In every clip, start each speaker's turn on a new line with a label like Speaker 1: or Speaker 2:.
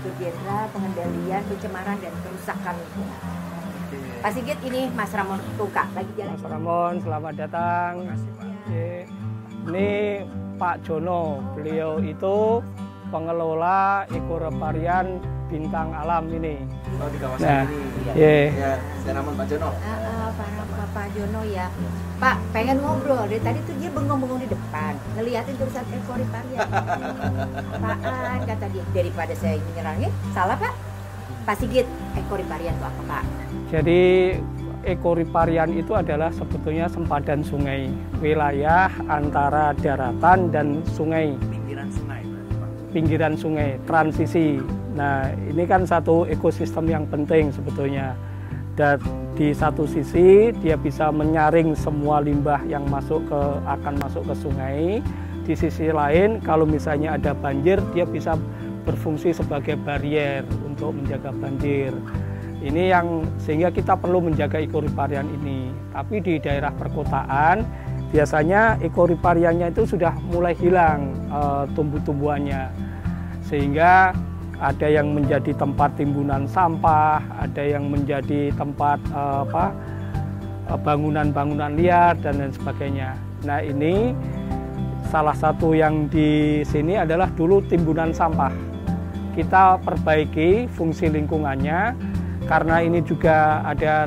Speaker 1: Direktur Jenderal Pengendalian Pencemaran dan Kerusakan Lingkungan. Pak Sigit, ini Mas Ramon Tuka lagi jalan.
Speaker 2: Mas Ramon, selamat datang. Ini Pak Jono, beliau itu pengelola ekoreparian Bintang Alam ini.
Speaker 3: Oh, di kawasan ini.
Speaker 2: Ya,
Speaker 3: saya Ramon Pak Jono.
Speaker 1: Pak Jono ya. Pak, pengen ngobrol. Dari tadi tuh dia bengong-bengong di depan, ngeliatin tulisan ekoreparian. Apaan kata dia? Daripada saya menyerangnya, salah Pak? Pak Sigit, ekoreparian itu apa Pak?
Speaker 2: jadi ekoreparian itu adalah sebetulnya sempadan sungai, wilayah antara daratan dan sungai.
Speaker 3: Pinggiran sungai, Pak.
Speaker 2: Pinggiran sungai, transisi. Nah, ini kan satu ekosistem yang penting sebetulnya. Dan di satu sisi dia bisa menyaring semua limbah yang akan masuk ke sungai. Di sisi lain, kalau misalnya ada banjir, dia bisa berfungsi sebagai barier untuk menjaga banjir. Ini yang sehingga kita perlu menjaga ekoreparian ini. Tapi di daerah perkotaan biasanya ekorepariannya itu sudah mulai hilang tumbuh-tumbuhannya, sehingga ada yang menjadi tempat timbunan sampah, ada yang menjadi tempat bangunan-bangunan liar dan lain sebagainya. Nah, ini salah satu yang di sini adalah dulu timbunan sampah. Kita perbaiki fungsi lingkungannya. Karena ini juga ada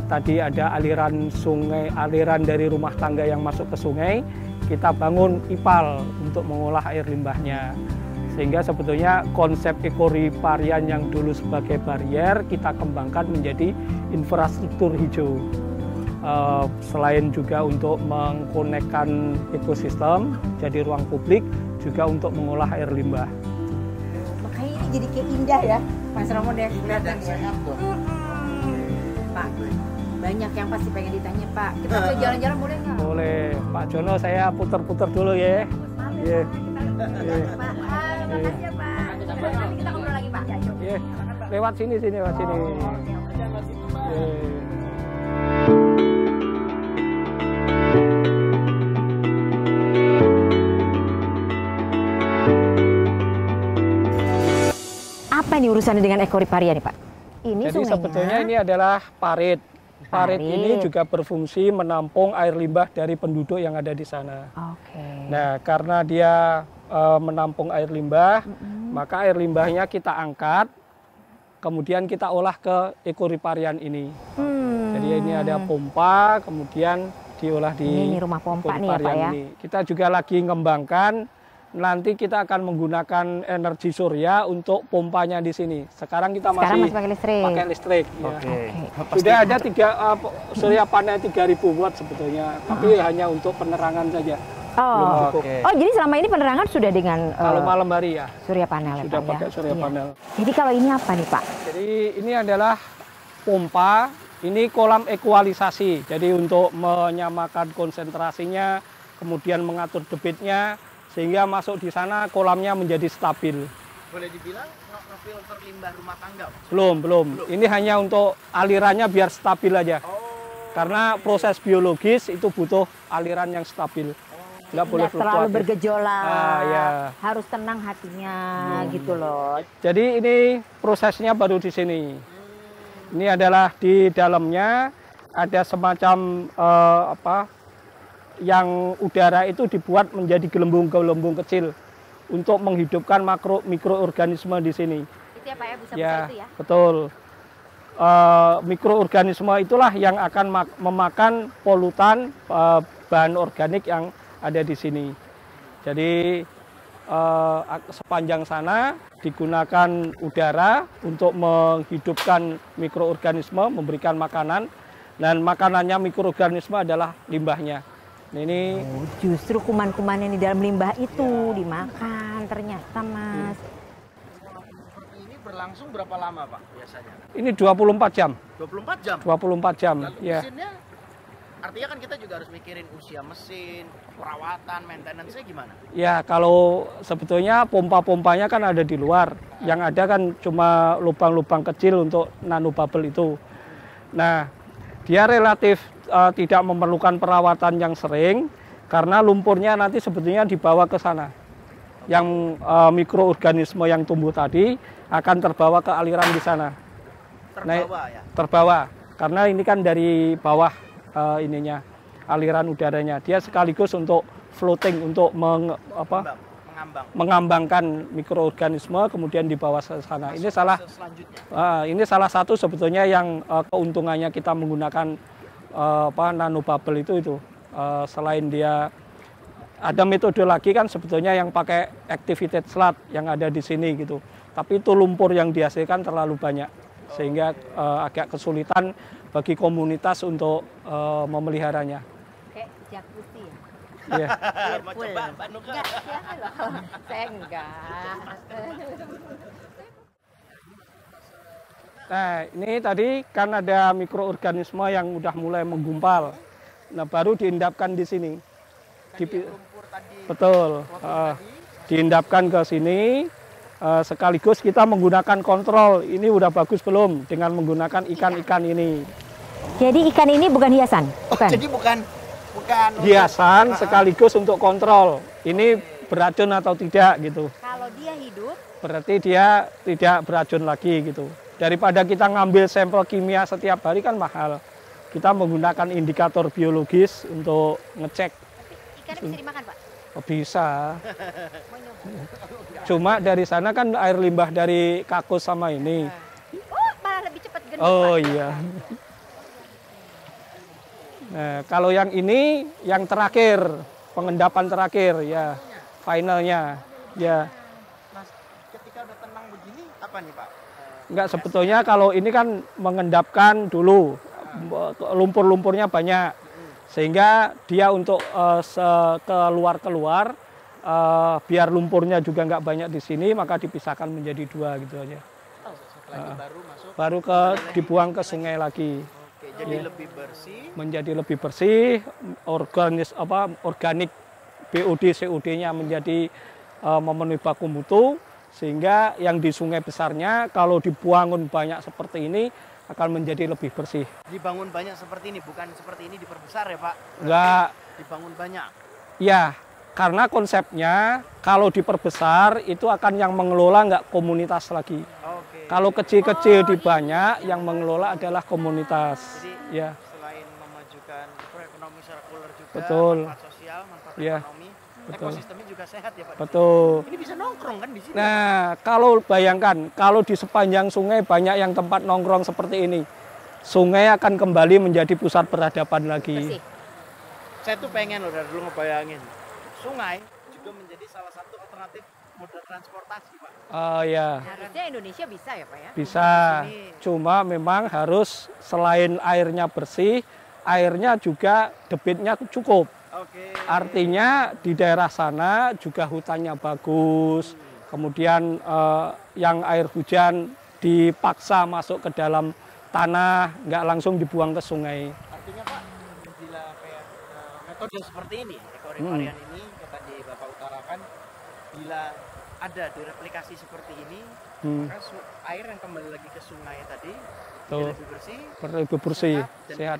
Speaker 2: aliran sungai, aliran dari rumah tangga yang masuk ke sungai, kita bangun IPAL untuk mengolah air limbahnya. Sehingga sebetulnya konsep ekoreparian yang dulu sebagai barier kita kembangkan menjadi infrastruktur hijau. Selain juga untuk mengkonekkan ekosistem jadi ruang publik, juga untuk mengolah air limbah.
Speaker 1: Makanya ini jadi kayak indah ya, Mas Ramon ya. Kelihatan ya. Pak, banyak yang pasti pengen ditanya Pak. Kita boleh jalan-jalan boleh nggak?
Speaker 2: Boleh, Pak Jono saya puter-puter dulu ya. Iya.
Speaker 1: Pak, makasih ya Pak. Nanti kita ngobrol lagi Pak.
Speaker 2: Iya. Lewat sini.
Speaker 1: Apa ini urusannya dengan ekoreparian nih Pak? Ini
Speaker 2: jadi
Speaker 1: sungainya.
Speaker 2: sebetulnya ini adalah parit. Parit ini juga berfungsi menampung air limbah dari penduduk yang ada di sana.
Speaker 1: Oke.
Speaker 2: Nah, karena dia menampung air limbah, maka air limbahnya kita angkat, kemudian kita olah ke ekoreparian ini. Jadi ini ada pompa, kemudian diolah di
Speaker 1: ini rumah pompa nih ya Pak ya.
Speaker 2: ini. Kita juga lagi mengembangkan. Nanti kita akan menggunakan energi surya untuk pompanya di sini. Sekarang kita masih pakai listrik.
Speaker 3: Oke.
Speaker 2: Sudah ada surya panel 3000 watt sebetulnya, tapi hanya untuk penerangan saja.
Speaker 1: Oh, jadi selama ini penerangan sudah dengan
Speaker 2: kalau malam hari ya.
Speaker 1: Surya panel
Speaker 2: Sudah
Speaker 1: ya,
Speaker 2: pakai surya panel.
Speaker 1: Jadi kalau ini apa nih Pak?
Speaker 2: Jadi ini adalah pompa. Ini kolam ekualisasi. Jadi untuk menyamakan konsentrasinya, kemudian mengatur debitnya, sehingga masuk di sana kolamnya menjadi stabil.
Speaker 3: Boleh dibilang ngefilter limbah rumah tangga?
Speaker 2: Belum. Ini hanya untuk alirannya biar stabil aja. Karena proses biologis itu butuh aliran yang stabil. Nggak boleh
Speaker 1: terlalu bergejolak.
Speaker 2: Ya.
Speaker 1: Harus tenang hatinya gitu loh.
Speaker 2: Jadi ini prosesnya baru di sini. Ini adalah di dalamnya ada semacam yang udara itu dibuat menjadi gelembung-gelembung kecil untuk menghidupkan mikroorganisme di sini.
Speaker 1: Itu ya Pak ya, busa-busa itu ya?
Speaker 2: Betul. Mikroorganisme itulah yang akan memakan polutan bahan organik yang ada di sini. Jadi sepanjang sana digunakan udara untuk menghidupkan mikroorganisme, memberikan makanan, dan makanannya mikroorganisme adalah limbahnya. Nah, ini
Speaker 1: justru kuman-kuman yang di dalam limbah itu dimakan ternyata Mas.
Speaker 3: Ini berlangsung berapa lama Pak biasanya?
Speaker 2: Ini 24 jam.
Speaker 3: 24 jam?
Speaker 2: 24 jam,
Speaker 3: lalu
Speaker 2: ya.
Speaker 3: Mesinnya, artinya kan kita juga harus mikirin usia mesin, perawatan, maintenance-nya gimana? Ya,
Speaker 2: kalau sebetulnya pompa-pompanya kan ada di luar. Yang ada kan cuma lubang-lubang kecil untuk nanobubble itu. Nah, dia relatif tidak memerlukan perawatan yang sering karena lumpurnya nanti sebetulnya dibawa ke sana. yang mikroorganisme yang tumbuh tadi akan terbawa ke aliran di sana.
Speaker 3: Terbawa ya.
Speaker 2: Terbawa, karena ini kan dari bawah ininya aliran udaranya. Dia sekaligus untuk floating, untuk mengambangkan mikroorganisme kemudian dibawa ke sana. Ini salah satu sebetulnya yang keuntungannya kita menggunakan nanobubble itu. Selain dia ada metode lagi kan sebetulnya yang pakai activated sludge yang ada di sini gitu. Tapi itu lumpur yang dihasilkan terlalu banyak sehingga agak kesulitan bagi komunitas untuk memeliharanya.
Speaker 1: Kayak jacuzzi ya?
Speaker 2: Iya.
Speaker 3: Mau coba Mbak Nuka?
Speaker 1: Enggak, siapa loh. Saya enggak.
Speaker 2: Nah, ini tadi kan ada mikroorganisme yang udah mulai menggumpal. Nah, baru diendapkan di sini.
Speaker 3: Lumpur tadi.
Speaker 2: Betul. Diendapkan ke sini. Sekaligus kita menggunakan kontrol. Ini udah bagus belum dengan menggunakan ikan-ikan ini.
Speaker 1: Jadi ikan ini bukan hiasan?
Speaker 3: Bukan. Jadi bukan
Speaker 2: hiasan sekaligus untuk kontrol. Ini beracun atau tidak gitu.
Speaker 1: Kalau dia hidup,
Speaker 2: berarti dia tidak beracun lagi gitu. Daripada kita ngambil sampel kimia setiap hari kan mahal. Kita menggunakan indikator biologis untuk ngecek.
Speaker 1: ikan bisa dimakan, Pak?
Speaker 2: Oh, bisa. Cuma dari sana kan air limbah dari kakus sama ini.
Speaker 1: Oh, malah lebih cepat gendut,
Speaker 2: Oh
Speaker 1: Pak.
Speaker 2: iya. Nah, kalau yang ini yang terakhir, pengendapan terakhir ya, finalnya ya.
Speaker 3: Mas, ketika udah tenang begini apa nih, Pak?
Speaker 2: Enggak, sebetulnya kalau ini kan mengendapkan dulu, lumpur-lumpurnya banyak, sehingga dia untuk keluar-keluar, biar lumpurnya juga nggak banyak di sini, maka dipisahkan menjadi dua gitu aja. Baru dibuang ke sungai lagi.
Speaker 3: Oke, jadi lebih bersih.
Speaker 2: Menjadi lebih bersih, organik BOD COD-nya menjadi memenuhi baku mutu, sehingga yang di sungai besarnya kalau dibangun banyak seperti ini akan menjadi lebih bersih.
Speaker 3: Dibangun banyak seperti ini, bukan seperti ini diperbesar ya, Pak?
Speaker 2: Enggak.
Speaker 3: Dibangun banyak.
Speaker 2: Ya, karena konsepnya kalau diperbesar itu akan yang mengelola nggak komunitas lagi.
Speaker 3: Oke.
Speaker 2: Kalau kecil-kecil di banyak, yang mengelola adalah komunitas.
Speaker 3: Jadi
Speaker 2: Ya,
Speaker 3: selain memajukan ekonomi sirkular juga,
Speaker 2: betul.
Speaker 3: manfaat sosial, manfaat
Speaker 2: Ya,
Speaker 3: ekonomi,
Speaker 2: betul.
Speaker 3: ekosistemnya juga sehat ya, Pak?
Speaker 2: Betul.
Speaker 3: Ini bisa nongkrong kan di sini?
Speaker 2: Nah, kalau bayangkan, kalau di sepanjang sungai banyak yang tempat nongkrong seperti ini, sungai akan kembali menjadi pusat peradaban lagi.
Speaker 1: Bersih.
Speaker 3: Saya tuh pengen loh dari dulu ngebayangin, sungai juga menjadi salah satu alternatif moda transportasi, Pak.
Speaker 2: Oh ya,
Speaker 1: Harusnya Indonesia bisa ya, Pak ya?
Speaker 2: bisa. Cuma memang harus selain airnya bersih, airnya juga debitnya cukup.
Speaker 3: Oke.
Speaker 2: Artinya di daerah sana juga hutannya bagus, kemudian yang air hujan dipaksa masuk ke dalam tanah, nggak langsung dibuang ke sungai.
Speaker 3: Artinya, Pak, bila kayak metode seperti ini, ekoreparian ini, yang tadi Bapak utarakan, bila ada direplikasi seperti ini, maka air yang kembali lagi ke sungai tadi
Speaker 2: Tuh.
Speaker 3: lebih bersih,
Speaker 2: Lebih bersih,
Speaker 3: dan
Speaker 2: sehat.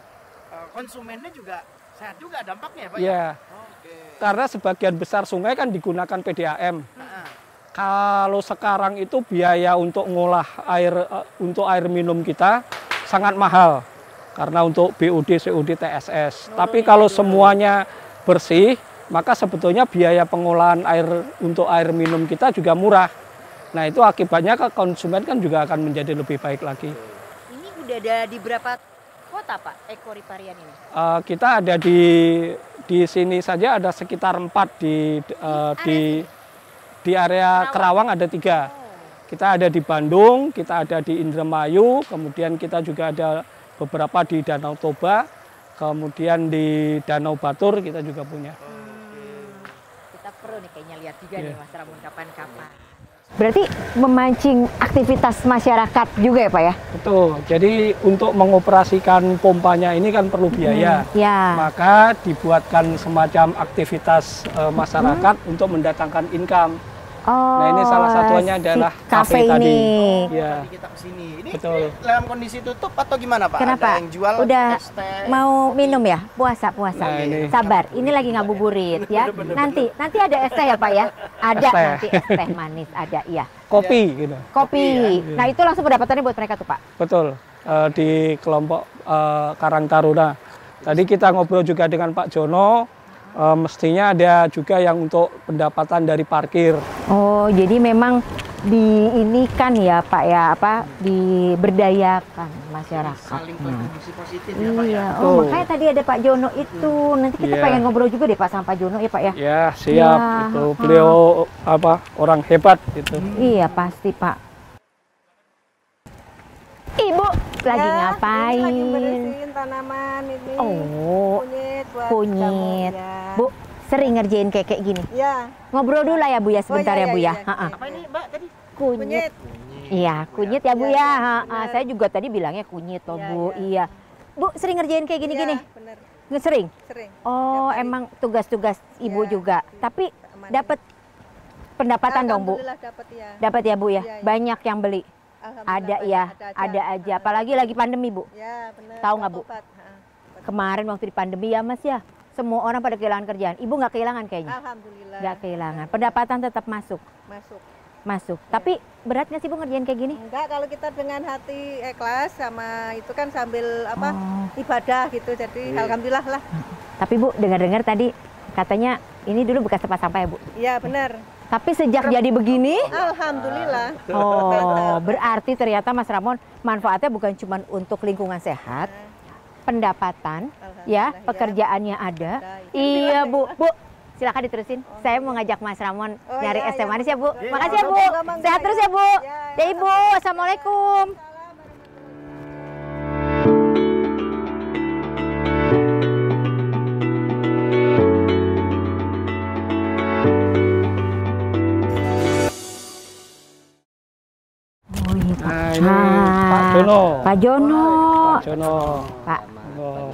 Speaker 3: Konsumennya juga sehat juga dampaknya ya, Pak?
Speaker 2: Iya,
Speaker 3: Oke.
Speaker 2: karena sebagian besar sungai kan digunakan PDAM.
Speaker 3: Nah,
Speaker 2: Kalau sekarang itu biaya untuk ngolah air untuk air minum kita sangat mahal karena untuk BOD, COD, TSS. Tapi kalau semuanya bersih, maka sebetulnya biaya pengolahan air untuk air minum kita juga murah. Nah, itu akibatnya ke konsumen kan juga akan menjadi lebih baik lagi.
Speaker 1: Ini udah ada di berapa kota, Pak, ekoreparian ini?
Speaker 2: Kita ada di sini saja ada sekitar 4 di area Kerawang ada 3. Kita ada di Bandung, kita ada di Indramayu, kemudian kita juga ada beberapa di Danau Toba, kemudian di Danau Batur kita juga punya.
Speaker 1: Kita perlu nih kayaknya lihat juga nih, Mas Ramon, kapan-kapan.
Speaker 4: Berarti memancing aktivitas masyarakat juga ya, Pak ya?
Speaker 2: Betul. Jadi untuk mengoperasikan pompanya ini kan perlu biaya.
Speaker 4: Ya.
Speaker 2: Maka dibuatkan semacam aktivitas masyarakat untuk mendatangkan income. Nah, ini salah satunya adalah
Speaker 4: si
Speaker 2: kafe
Speaker 4: ini.
Speaker 2: tadi.
Speaker 3: Oh,
Speaker 2: Ya.
Speaker 3: tadi kita kesini. Ini
Speaker 2: Betul.
Speaker 3: dalam kondisi tutup atau gimana Pak?
Speaker 4: Kenapa?
Speaker 3: Ada yang jual
Speaker 4: Udah
Speaker 3: es teh?
Speaker 4: mau minum ya? Puasa.
Speaker 2: Nah, ini.
Speaker 4: Sabar, ini lagi ngabuburit ya. Nanti ada es teh ya Pak ya? Ada
Speaker 2: Es teh.
Speaker 4: nanti es teh manis ada, iya.
Speaker 2: Kopi gitu.
Speaker 4: Kopi. Nah itu langsung pendapatannya buat mereka tuh Pak.
Speaker 2: Betul. Di kelompok Karang Taruna. Tadi kita ngobrol juga dengan Pak Jono. Mestinya ada juga yang untuk pendapatan dari parkir.
Speaker 4: Oh, jadi memang diinikan ya Pak ya, diberdayakan masyarakat.
Speaker 3: Saling kontribusi positif ya Pak ya.
Speaker 4: Iya,
Speaker 2: Betul.
Speaker 4: makanya tadi ada Pak Jono itu. Nanti kita
Speaker 2: Iya.
Speaker 4: pengen ngobrol juga deh Pak sama Pak Jono ya Pak ya.
Speaker 2: Ya, siap.
Speaker 4: Ya,
Speaker 2: Itu beliau orang hebat gitu.
Speaker 4: Iya pasti Pak. Ibu lagi ngapain?
Speaker 5: Lagi bersihin tanaman ini.
Speaker 4: Oh,
Speaker 5: Kunyit buat
Speaker 4: kunyit.
Speaker 5: jamu, ya.
Speaker 4: Bu, sering ngerjain kayak gini.
Speaker 5: Ya.
Speaker 4: Ngobrol dulu lah ya Bu ya sebentar
Speaker 5: Oh, iya,
Speaker 4: ya Bu
Speaker 5: iya,
Speaker 4: ya.
Speaker 5: iya,
Speaker 4: Ha-ha.
Speaker 3: Apa ini Mbak tadi?
Speaker 4: Kunyit.
Speaker 5: Kunyit.
Speaker 4: Iya, kunyit ya Bu
Speaker 5: Iya,
Speaker 4: ya.
Speaker 5: iya,
Speaker 4: Ha-ha.
Speaker 5: benar.
Speaker 4: Saya juga tadi bilangnya kunyit toh
Speaker 5: Iya,
Speaker 4: Bu.
Speaker 5: iya.
Speaker 4: Iya. Bu, sering ngerjain kayak gini-gini?
Speaker 5: Ya, bener.
Speaker 4: Nggak sering?
Speaker 5: Sering.
Speaker 4: Oh,
Speaker 5: Tiap hari.
Speaker 4: emang tugas-tugas Ibu
Speaker 5: Iya.
Speaker 4: juga. Tapi
Speaker 5: Aman.
Speaker 4: dapat pendapatan dong Bu.
Speaker 5: Alhamdulillah dapat ya.
Speaker 4: Dapat ya Bu ya.
Speaker 5: Iya, iya.
Speaker 4: Banyak yang beli.
Speaker 5: Alhamdulillah
Speaker 4: Ada
Speaker 5: banyak,
Speaker 4: ya,
Speaker 5: ada
Speaker 4: ada aja. Apalagi lagi pandemi Bu.
Speaker 5: Ya, benar.
Speaker 4: Tahu nggak, Bu?
Speaker 5: Obat.
Speaker 4: Kemarin waktu di pandemi ya Mas ya, semua orang pada kehilangan kerjaan. Ibu nggak kehilangan kayaknya?
Speaker 5: Alhamdulillah.
Speaker 4: Nggak kehilangan. Pendapatan tetap masuk.
Speaker 5: Masuk.
Speaker 4: Tapi berat nggak sih Bu ngerjain kayak gini?
Speaker 5: Enggak, kalau kita dengan hati ikhlas sama itu kan sambil
Speaker 4: Oh.
Speaker 5: ibadah gitu. Jadi alhamdulillah lah.
Speaker 4: Tapi Bu, dengar-dengar tadi katanya ini dulu bekas tempat sampah ya Bu?
Speaker 5: Iya, benar.
Speaker 4: Tapi sejak jadi begini,
Speaker 5: Alhamdulillah.
Speaker 4: oh berarti ternyata Mas Ramon manfaatnya bukan cuma untuk lingkungan sehat, pendapatan, ya
Speaker 5: Alhamdulillah,
Speaker 4: pekerjaannya ada.
Speaker 5: Ada.
Speaker 4: Iya Bu, Bu silakan diterusin. Saya mau ngajak Mas Ramon
Speaker 5: Oh,
Speaker 4: nyari
Speaker 5: iya,
Speaker 4: es teh
Speaker 5: iya,
Speaker 4: manis ya Bu.
Speaker 5: iya.
Speaker 4: Makasih ya Bu.
Speaker 5: Monggo, monggo,
Speaker 4: Sehat
Speaker 5: ya.
Speaker 4: terus ya Bu.
Speaker 5: Ya,
Speaker 4: Ya Ibu, assalamualaikum. Oh, iya, Pak.
Speaker 2: Nah, ini Pak Jono.
Speaker 4: Pak Jono.
Speaker 2: Pak Jono.
Speaker 4: Pak.
Speaker 2: Oh.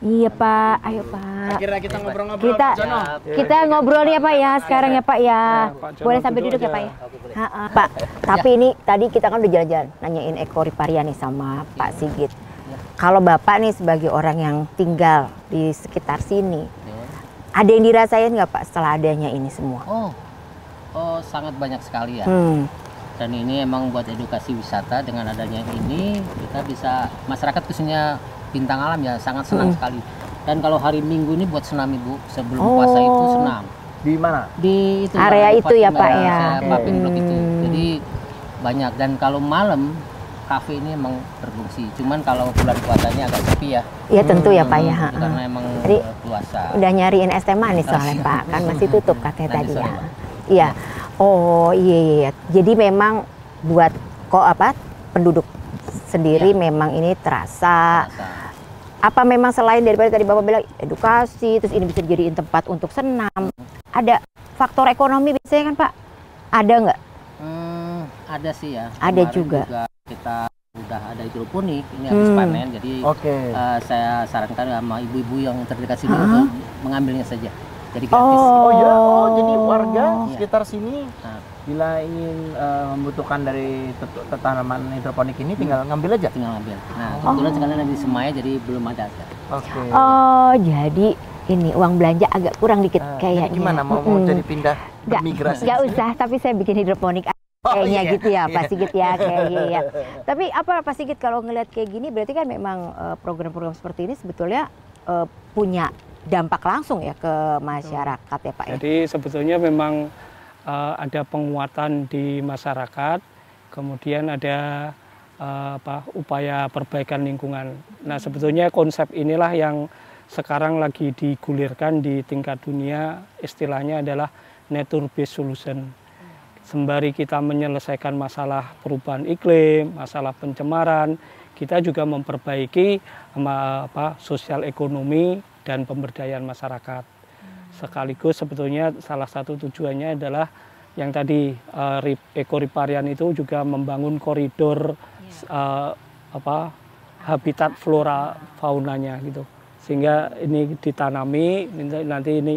Speaker 4: Iya Pak, ayo Pak.
Speaker 3: Akhirnya kita ngobrol-ngobrol
Speaker 4: Kita
Speaker 3: Pak Jono.
Speaker 4: kita ngobrol ya Pak ya sekarang ya Pak ya.
Speaker 2: Pak Jono
Speaker 4: Boleh sambil
Speaker 2: duduk
Speaker 4: duduk ya
Speaker 2: aja.
Speaker 4: Pak ya. Ha-ha. Pak, tapi ini tadi kita kan udah jalan-jalan nanyain Ekoriparian nih sama Pak Sigit. Kalau Bapak nih sebagai orang yang tinggal di sekitar sini, ada yang dirasain nggak Pak setelah adanya ini semua?
Speaker 6: Oh sangat banyak sekali ya.
Speaker 4: Hmm.
Speaker 6: Dan ini emang buat edukasi wisata. Dengan adanya ini kita bisa, masyarakat khususnya bintang alam ya sangat senang sekali. Dan kalau hari Minggu ini buat senam Ibu, sebelum puasa itu senam
Speaker 3: Di mana?
Speaker 6: di itu
Speaker 4: Area
Speaker 6: Mbak,
Speaker 4: itu ya,
Speaker 6: Fatima,
Speaker 4: Pak, ya.
Speaker 6: saya Papin Blok itu.
Speaker 4: Hmm.
Speaker 6: Jadi banyak. Dan kalau malam kafe ini emang berfungsi. Cuman kalau bulan puasanya agak sepi ya.
Speaker 4: Ya tentu ya Pak ya.
Speaker 6: Itu karena emang
Speaker 4: Jadi,
Speaker 6: puasa.
Speaker 4: Udah nyariin es teh manis soalnya Pak, kan masih tutup katanya
Speaker 6: Nanti
Speaker 4: tadi
Speaker 6: sore,
Speaker 4: ya.
Speaker 6: Pak.
Speaker 4: Iya. Oh iya. Jadi memang buat penduduk sendiri memang ini terasa. Apa memang selain daripada tadi Bapak bilang edukasi, terus ini bisa dijadiin tempat untuk senam, ada faktor ekonomi biasanya kan Pak? Ada nggak?
Speaker 6: Ada sih ya.
Speaker 4: Ada
Speaker 6: Kemarin
Speaker 4: juga.
Speaker 6: Kita udah ada hidroponik, ini habis panen, jadi saya sarankan sama ibu-ibu yang terdekat sini untuk mengambilnya saja. Jadi gratis.
Speaker 3: Jadi warga
Speaker 6: Iya.
Speaker 3: sekitar sini
Speaker 6: Nah,
Speaker 3: bila ingin membutuhkan dari tanaman hidroponik ini tinggal ngambil aja.
Speaker 6: tinggal ambil. Nah, kebetulan sekarang di Semaya jadi belum ada.
Speaker 3: Oke.
Speaker 4: Oh jadi ini uang belanja agak kurang dikit
Speaker 3: Jadi
Speaker 4: kayaknya.
Speaker 3: gimana mau jadi pindah bermigrasi?
Speaker 4: Nggak usah, tapi saya bikin hidroponik kayaknya
Speaker 3: iya.
Speaker 4: gitu ya Pak Sigit ya kayaknya ya. Tapi apa Pak Sigit kalau ngelihat kayak gini berarti kan memang program-program seperti ini sebetulnya punya dampak langsung ya ke masyarakat ya Pak ya.
Speaker 2: Jadi sebetulnya memang ada penguatan di masyarakat, kemudian ada upaya perbaikan lingkungan. Nah sebetulnya konsep inilah yang sekarang lagi digulirkan di tingkat dunia, istilahnya adalah nature based solution. Sembari kita menyelesaikan masalah perubahan iklim, masalah pencemaran, kita juga memperbaiki sosial ekonomi dan pemberdayaan masyarakat. Sekaligus sebetulnya salah satu tujuannya adalah yang tadi Ekoriparian itu juga membangun koridor habitat flora faunanya gitu. Sehingga ini ditanami, nanti ini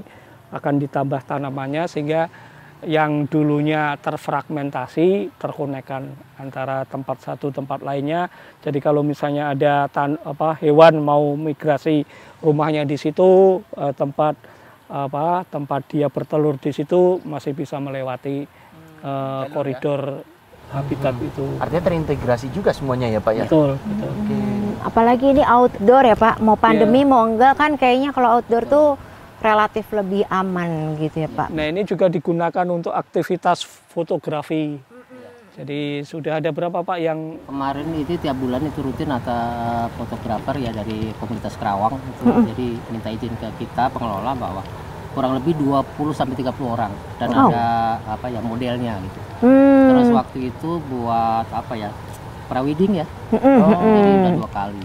Speaker 2: akan ditambah tanamannya sehingga yang dulunya terfragmentasi terkonekkan antara tempat satu tempat lainnya. Jadi kalau misalnya ada hewan mau migrasi rumahnya di situ, tempat dia bertelur di situ masih bisa melewati koridor habitat itu.
Speaker 3: Artinya terintegrasi juga semuanya ya Pak ya?
Speaker 2: Betul, betul.
Speaker 4: Apalagi ini outdoor ya Pak, mau pandemi mau enggak kan kayaknya kalau outdoor tuh relatif lebih aman gitu ya Pak.
Speaker 2: Nah ini juga digunakan untuk aktivitas fotografi. Jadi sudah ada berapa Pak yang
Speaker 6: Kemarin itu tiap bulan itu rutin ada fotografer ya dari komunitas Kerawang itu. Jadi minta izin ke kita pengelola bahwa kurang lebih 20-30 orang dan ada modelnya gitu. Terus waktu itu buat prawedding ya. Jadi udah 2 kali.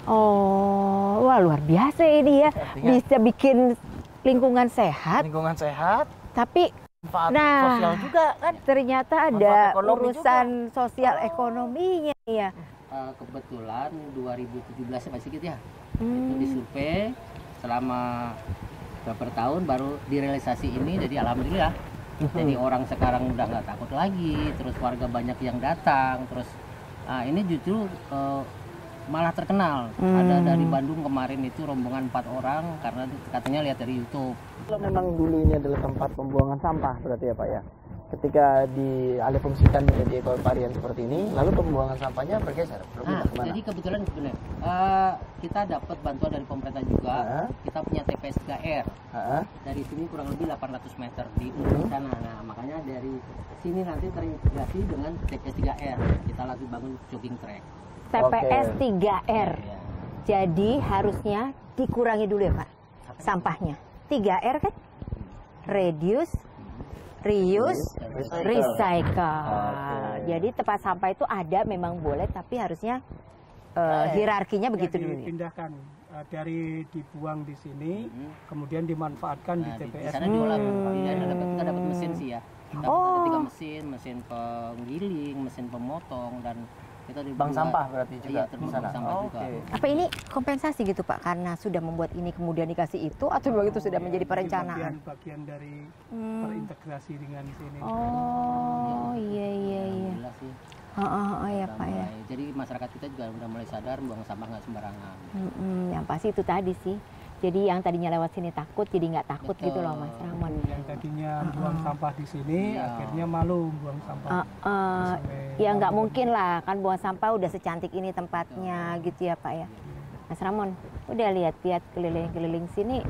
Speaker 4: Oh, wah luar biasa ini ya. Bisa bikin lingkungan sehat.
Speaker 3: Lingkungan sehat.
Speaker 4: Tapi
Speaker 3: Sosial juga kan.
Speaker 4: Ternyata ada urusan sosial ekonominya ya.
Speaker 6: Kebetulan 2017 Pak Sigit ya. Itu disurvei selama beberapa tahun baru direalisasi ini, jadi alhamdulillah. Jadi orang sekarang udah nggak takut lagi, terus warga banyak yang datang, terus ini justru malah terkenal. Ada dari Bandung kemarin itu rombongan 4 orang karena katanya lihat dari YouTube.
Speaker 3: Kalau memang dulu ini adalah tempat pembuangan sampah berarti ya Pak ya. Ketika dialihfungsikan menjadi ekoparian seperti ini, lalu pembuangan sampahnya bergeser.
Speaker 6: Jadi kebetulan kita dapat bantuan dari pemerintah juga. Kita punya TPS 3R. Dari sini kurang lebih 800 meter di ujung sana. Nah, makanya dari sini nanti terintegrasi dengan TPS 3R. Kita lagi bangun jogging track.
Speaker 4: TPS 3R. Jadi harusnya dikurangi dulu ya Pak sampahnya. 3R kan? Reduce, reuse, recycle. Jadi tempat sampah itu ada memang boleh, tapi harusnya hierarkinya begitu dulu.
Speaker 2: Dipindahkan dari dibuang di sini, kemudian dimanfaatkan di TPS.
Speaker 6: Di sana diolah. Kita dapat mesin sih ya. Kita ada 3 mesin penggiling, mesin pemotong, dan kita di
Speaker 3: bank sampah berarti juga di sana.
Speaker 4: Apa ini kompensasi gitu Pak karena sudah membuat ini kemudian dikasih itu atau begitu sudah menjadi perencanaan?
Speaker 2: Bagian dari terintegrasi dengan sini.
Speaker 4: Oh iya. Ya Pak ya.
Speaker 6: Jadi masyarakat kita juga udah mulai sadar buang sampah nggak sembarangan.
Speaker 4: Yang pasti itu tadi sih. Jadi yang tadinya lewat sini takut jadi nggak takut. Betul. Gitu loh Mas Ramon.
Speaker 2: Yang tadinya buang sampah di sini akhirnya malu buang sampah.
Speaker 4: Ya nggak mungkin lah kan buang sampah udah secantik ini tempatnya gitu ya Pak ya. Mas Ramon udah lihat-lihat keliling-keliling sini.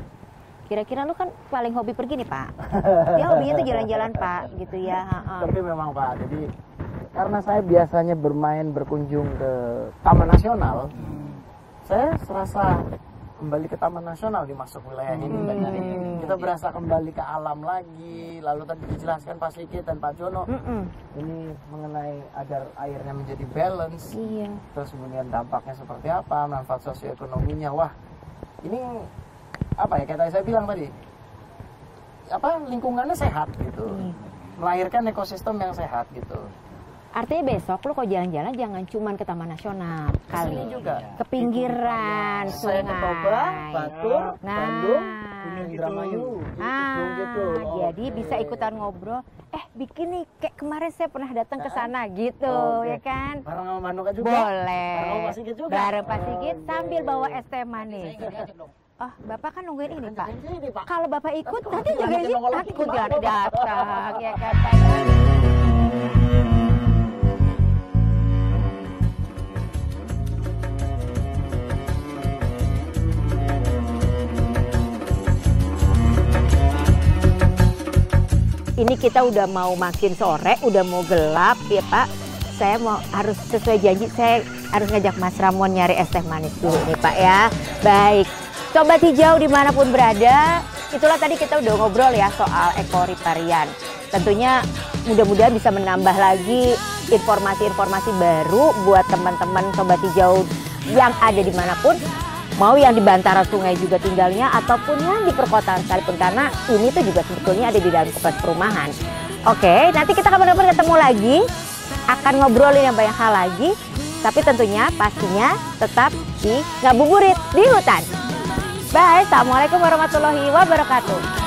Speaker 4: Kira-kira lu kan paling hobi pergi nih Pak. Ya hobinya tuh jalan-jalan Pak gitu ya.
Speaker 3: Tapi memang Pak, jadi karena saya biasanya berkunjung ke Taman Nasional, saya serasa kembali ke Taman Nasional dimasuk wilayah ini. Kita berasa kembali ke alam lagi. Lalu tadi dijelaskan Pak Sigit dan Pak Jono ini mengenai agar airnya menjadi balance. Terus kemudian dampaknya seperti apa, manfaat sosioekonominya. Wah, ini apa ya, kayak saya bilang tadi, lingkungannya sehat gitu, melahirkan ekosistem yang sehat gitu.
Speaker 4: Artinya besok lu kalau jalan-jalan jangan cuman ke Taman Nasional kali,
Speaker 3: juga
Speaker 4: ke pinggiran sungai,
Speaker 3: Toba, Batur, Bandung, Gunung Indramayu, gitu.
Speaker 4: Jadi bisa ikutan ngobrol. Bikin nih kayak kemarin saya pernah datang ke sana gitu, ya kan?
Speaker 3: Bareng sama Manuka juga.
Speaker 4: Boleh.
Speaker 3: Bareng sama Pak Sigit juga.
Speaker 4: Bareng Pak Sigit sambil bawa es teh manis. Bapak kan nungguin ini Pak. Kalau Bapak ikut nanti juga sih takut jangan datang, ya kan Pak. Ini kita udah mau makin sore, udah mau gelap ya Pak. Saya harus sesuai janji, saya harus ngajak Mas Ramon nyari es teh manis dulu nih Pak ya. Baik, Sobat Hijau dimanapun berada, itulah tadi kita udah ngobrol ya soal ekoriparian. Tentunya mudah-mudahan bisa menambah lagi informasi-informasi baru buat teman-teman Sobat Hijau yang ada dimanapun. Mau yang di bantaran sungai juga tinggalnya ataupun yang di perkotaan sekalipun, karena ini tuh juga sebetulnya ada di dalam kompleks perumahan. Oke, nanti kita kapan-kapan ketemu lagi, akan ngobrolin yang banyak hal lagi, tapi tentunya pastinya tetap di ngabuburit di hutan. Bye, assalamualaikum warahmatullahi wabarakatuh.